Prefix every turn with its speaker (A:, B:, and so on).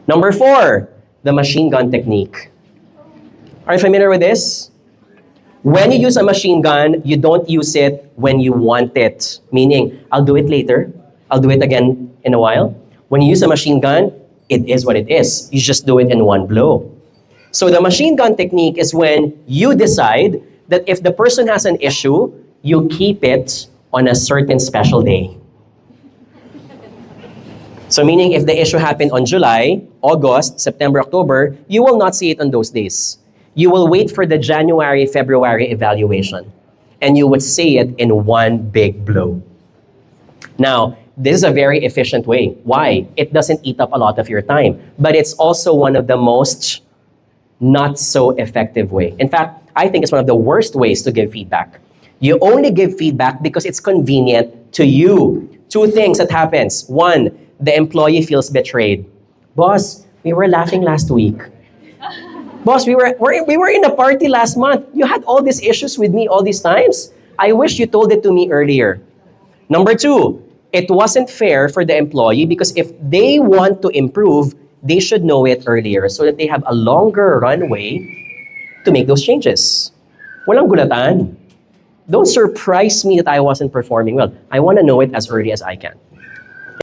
A: Number 4, the machine gun technique. Are you familiar with this? When you use a machine gun, you don't use it when you want it. Meaning, I'll do it later. I'll do it again in a while. When you use a machine gun, it is what it is. You just do it in one blow. So the machine gun technique is when you decide that if the person has an issue, you keep it on a certain special day. So meaning if the issue happened on July, August, September, October, you will not see it on those days. You will wait for the January, February evaluation. And you would see it in one big blow. Now, this is a very efficient way. Why? It doesn't eat up a lot of your time. But it's also one of the most not so effective way. In fact, I think it's one of the worst ways to give feedback. You only give feedback because it's convenient to you. 2 things that happens. 1, the employee feels betrayed. Boss, we were laughing last week. Boss, we were in a party last month. You had all these issues with me all these times. I wish you told it to me earlier. Number 2, it wasn't fair for the employee because if they want to improve, they should know it earlier so that they have a longer runway to make those changes. Walang gulatan. Don't surprise me that I wasn't performing well. I want to know it as early as I can.